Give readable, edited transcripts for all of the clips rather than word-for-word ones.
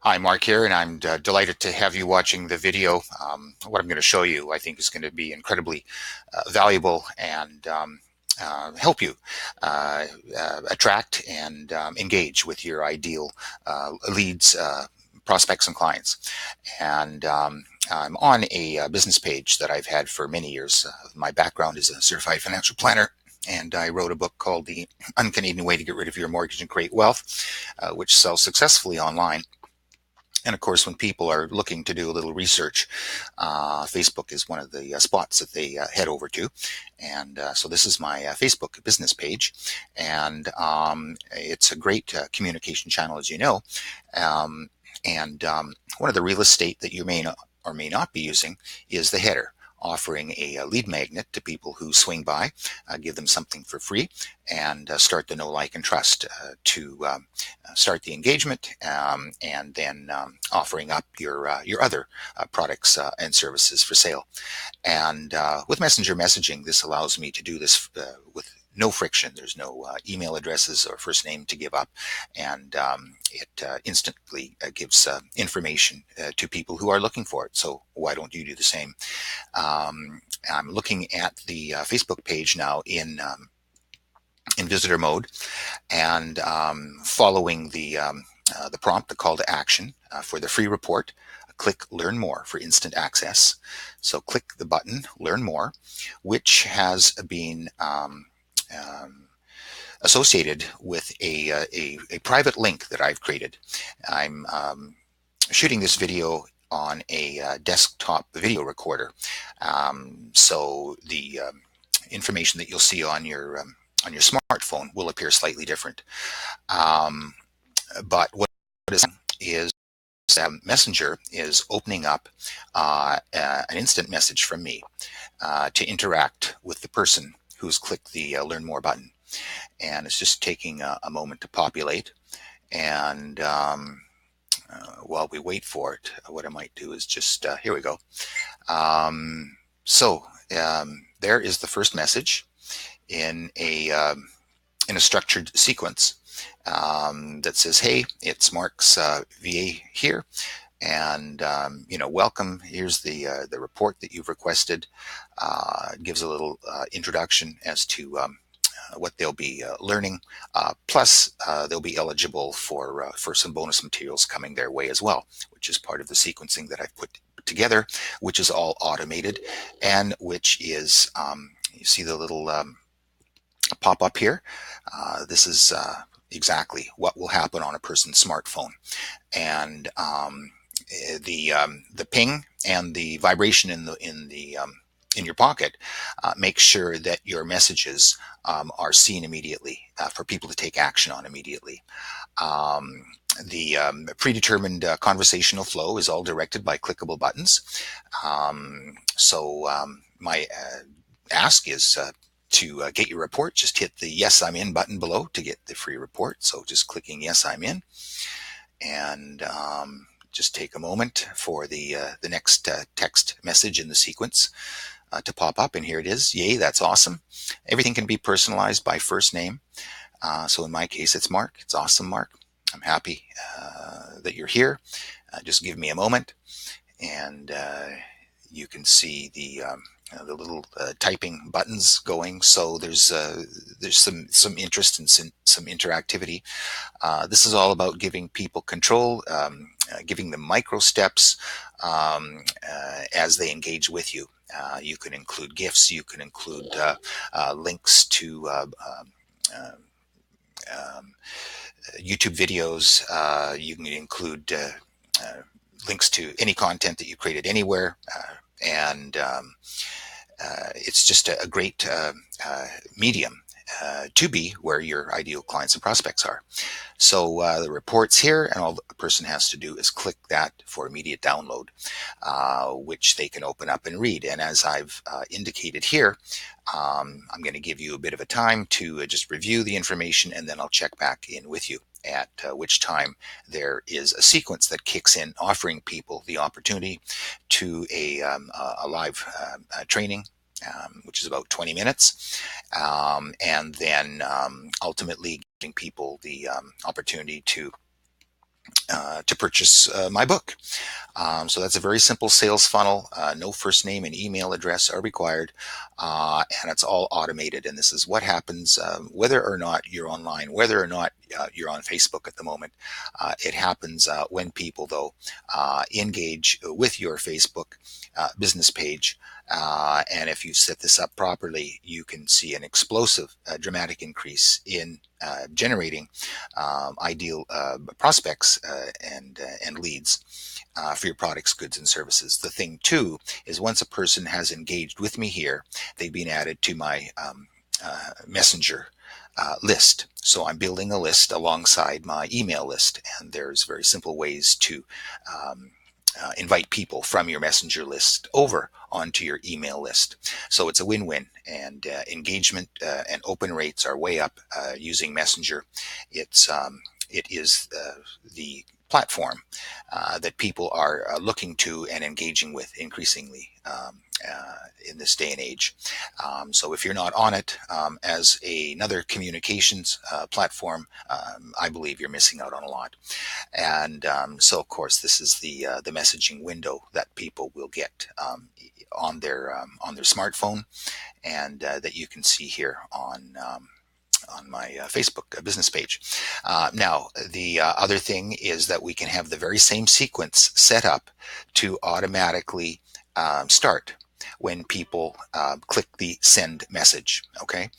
Hi, Mark here, and I'm delighted to have you watching the video. What I'm going to show you, I think, is going to be incredibly valuable and help you attract and engage with your ideal leads, prospects, and clients. And I'm on a business page that I've had for many years. My background is a certified financial planner, and I wrote a book called The Un-Canadian Way to Get Rid of Your Mortgage and Create Wealth, which sells successfully online. And of course, when people are looking to do a little research, Facebook is one of the spots that they head over to. And so this is my Facebook business page. And it's a great communication channel, as you know. One of the real estate that you may not or may not be using is the header, offering a lead magnet to people who swing by, give them something for free, and start the know, like, and trust to start the engagement, and then offering up your other products and services for sale. And with messenger messaging, this allows me to do this with no friction. There's no email addresses or first name to give up, and it instantly gives information to people who are looking for it. So why don't you do the same? I'm looking at the Facebook page now in visitor mode, and following the prompt, the call to action for the free report. Click Learn More for instant access. So click the button Learn More, which has been associated with a private link that I've created. I'm shooting this video on a desktop video recorder, so the information that you'll see on your smartphone will appear slightly different. But what is Messenger is opening up an instant message from me to interact with the person who's clicked the Learn More button. And it's just taking a moment to populate. And while we wait for it, what I might do is just, here we go. There is the first message in a structured sequence that says, "Hey, it's Mark's VA here, and welcome. Here's the report that you've requested." It gives a little introduction as to what they'll be learning. Plus, they'll be eligible for some bonus materials coming their way as well, which is part of the sequencing that I've put together, which is all automated, and which is you see the little pop up here. This is exactly what will happen on a person's smartphone, and the ping and the vibration in your pocket make sure that your messages are seen immediately for people to take action on immediately. The predetermined conversational flow is all directed by clickable buttons. My ask is to get your report, just hit the Yes, I'm in button below to get the free report. So just clicking Yes, I'm in, and just take a moment for the next text message in the sequence to pop up, and here it is. Yay, that's awesome. Everything can be personalized by first name. So in my case, it's Mark. It's awesome, Mark. I'm happy that you're here. Just give me a moment, and you can see the little typing buttons going. So there's some interest and some interactivity. This is all about giving people control, giving them micro steps as they engage with you. You can include GIFs. You can include links to YouTube videos. You can include links to any content that you created anywhere, and it's just a great medium to be where your ideal clients and prospects are. So the report's here, and all the person has to do is click that for immediate download, which they can open up and read. And as I've indicated here, I'm going to give you a bit of a time to just review the information, and then I'll check back in with you, at which time there is a sequence that kicks in, offering people the opportunity to a live training, which is about 20 minutes, and then ultimately giving people the opportunity to to purchase my book. So that's a very simple sales funnel. No first name and email address are required, and it's all automated. And this is what happens whether or not you're online, whether or not you're on Facebook at the moment. It happens when people, though, engage with your Facebook business page. And if you set this up properly, you can see an explosive, dramatic increase in generating ideal prospects and leads for your products, goods, and services. The thing too is once a person has engaged with me here, they've been added to my messenger list. So I'm building a list alongside my email list, and there's very simple ways to invite people from your messenger list over onto your email list. So it's a win-win, and engagement and open rates are way up using Messenger. It is the platform that people are looking to and engaging with increasingly in this day and age. So if you're not on it as another communications platform, I believe you're missing out on a lot. And so, of course, this is the messaging window that people will get on their smartphone, and that you can see here on my Facebook business page. Now, the other thing is that we can have the very same sequence set up to automatically start when people click the send message. Okay,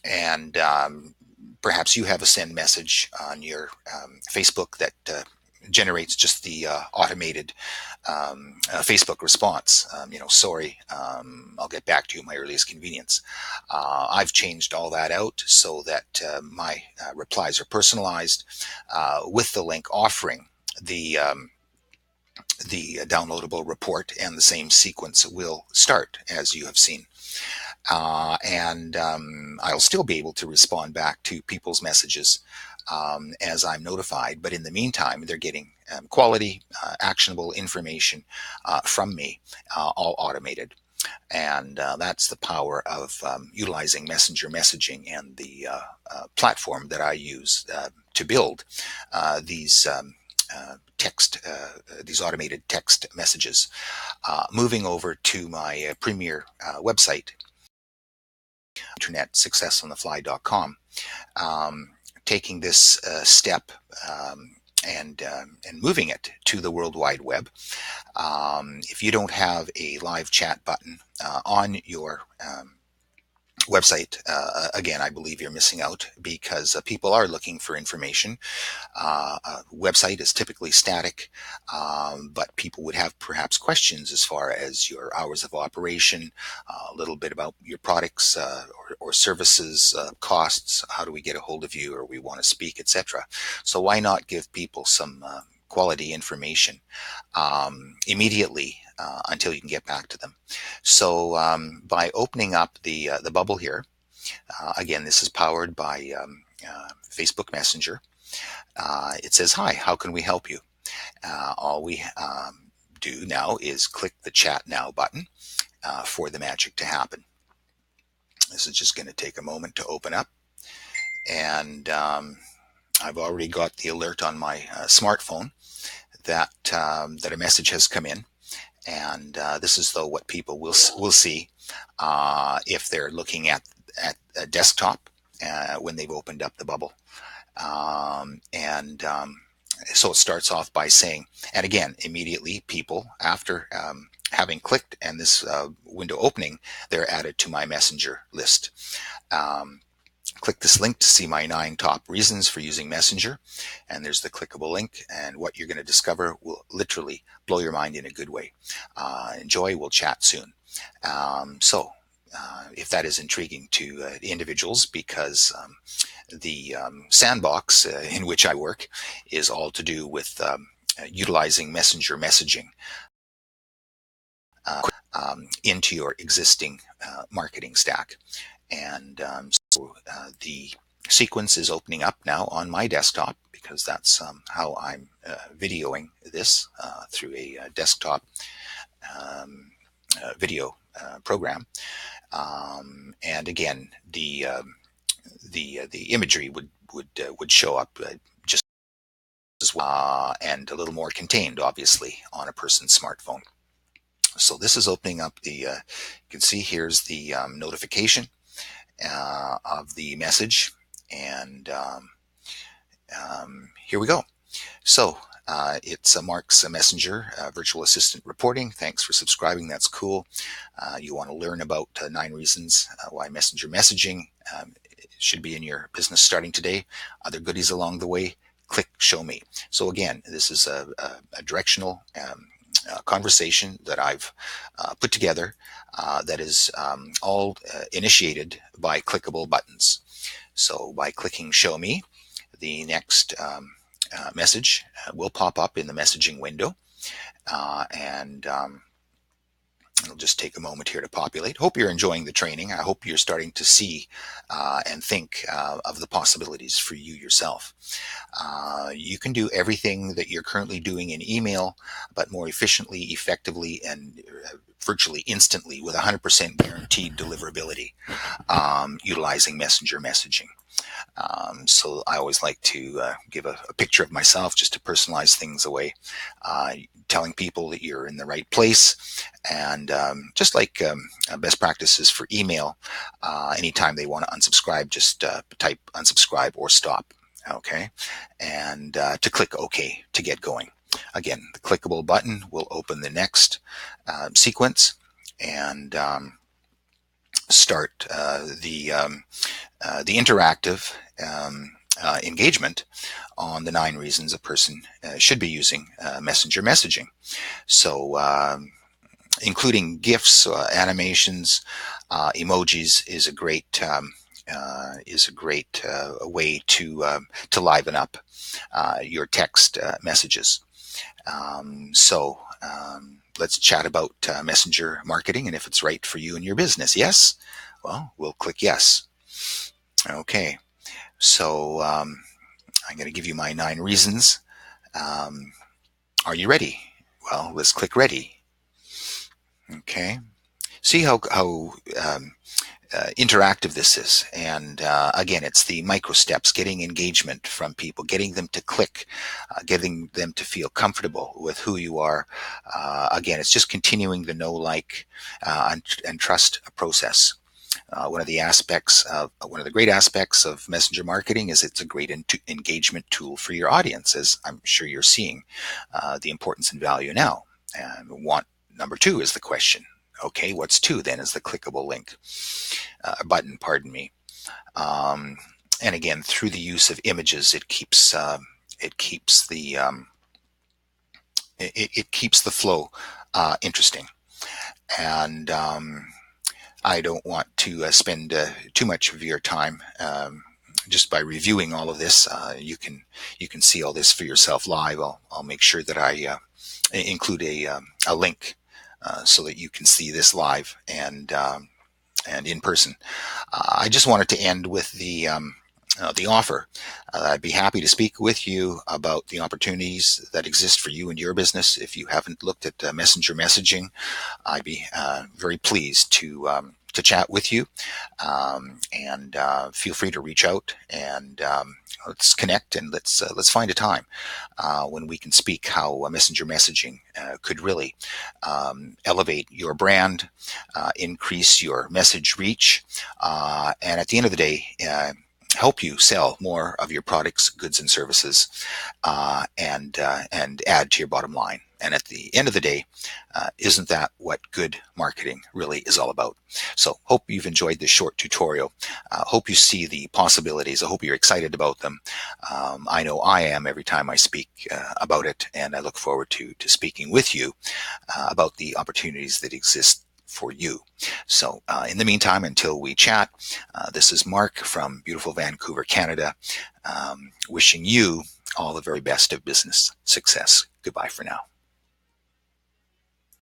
and perhaps you have a send message on your Facebook that generates just the automated Facebook response. Sorry, I'll get back to you at my earliest convenience. I've changed all that out so that my replies are personalized with the link offering the downloadable report, and the same sequence will start as you have seen. And I'll still be able to respond back to people's messages as I'm notified, but in the meantime, they're getting quality, actionable information from me, all automated. And that's the power of utilizing messenger messaging and the platform that I use to build these these automated text messages. Moving over to my premier website, internetsuccessonthefly.com. Taking this step and moving it to the World Wide Web. If you don't have a live chat button on your website, again, I believe you're missing out, because people are looking for information. A website is typically static, but people would have perhaps questions as far as your hours of operation, a little bit about your products or services, costs, how do we get a hold of you, or we want to speak, etc. So why not give people some quality information immediately until you can get back to them. So by opening up the bubble here, again, this is powered by Facebook Messenger. It says, "Hi, how can we help you?" All we do now is click the Chat Now button for the magic to happen. This is just going to take a moment to open up, and I've already got the alert on my smartphone that a message has come in. And this is though what people will see if they're looking at a desktop when they've opened up the bubble. So it starts off by saying, and again, immediately people, after having clicked and this window opening, they're added to my messenger list. Click this link to see my 9 top reasons for using Messenger, and there's the clickable link, and what you're going to discover will literally blow your mind in a good way. Enjoy, we'll chat soon. If that is intriguing to individuals, because the sandbox in which I work is all to do with utilizing messenger messaging into your existing marketing stack. And so the sequence is opening up now on my desktop, because that's how I'm videoing this through a desktop video program. And again, the imagery would show up as well, and a little more contained, obviously, on a person's smartphone. So this is opening up the, you can see here's the notification of the message, and here we go. So it's Mark's Messenger virtual assistant reporting. Thanks for subscribing. That's cool. You want to learn about 9 reasons why messenger messaging should be in your business starting today. Other goodies along the way, click show me. So again, this is a directional conversation that I've put together that is all initiated by clickable buttons. So by clicking show me, the next message will pop up in the messaging window, and it'll just take a moment here to populate. Hope you're enjoying the training. I hope you're starting to see and think of the possibilities for you yourself. You can do everything that you're currently doing in email, but more efficiently, effectively, and virtually instantly with 100% guaranteed deliverability utilizing messenger messaging. So I always like to give a picture of myself just to personalize things away, telling people that you're in the right place. And just like best practices for email, anytime they want to unsubscribe, just type unsubscribe or stop. Okay. And to click OK to get going. Again, the clickable button will open the next sequence and start the interactive engagement on the 9 reasons a person should be using messenger messaging. So including GIFs, animations, emojis is a great way to liven up your text messages. Let's chat about messenger marketing and if it's right for you and your business. Yes? Well, we'll click yes. Okay. So I'm going to give you my 9 reasons. Are you ready? Well, let's click ready. Okay. See how interactive this is. And again, it's the micro steps, getting engagement from people, getting them to click, getting them to feel comfortable with who you are. Again, it's just continuing the know, like, and trust process. One of the great aspects of messenger marketing is it's a great engagement tool for your audience, as I'm sure you're seeing the importance and value now. And number 2 is the question. Okay, what's 2 then? Is the clickable link button, pardon me. And again, through the use of images, it keeps the flow interesting. And I don't want to spend too much of your time just by reviewing all of this. You can see all this for yourself live. I'll make sure that I include a link so that you can see this live and in person. I just wanted to end with the offer. I'd be happy to speak with you about the opportunities that exist for you and your business. If you haven't looked at messenger messaging, I'd be very pleased to chat with you, and feel free to reach out and let's connect and let's find a time when we can speak how messenger messaging could really elevate your brand, increase your message reach, and at the end of the day, help you sell more of your products, goods, and services, and add to your bottom line. And at the end of the day, isn't that what good marketing really is all about? So hope you've enjoyed this short tutorial. Hope you see the possibilities. I hope you're excited about them. I know I am every time I speak about it, and I look forward to speaking with you about the opportunities that exist for you. So in the meantime, until we chat, this is Mark from beautiful Vancouver, Canada, wishing you all the very best of business success. Goodbye for now.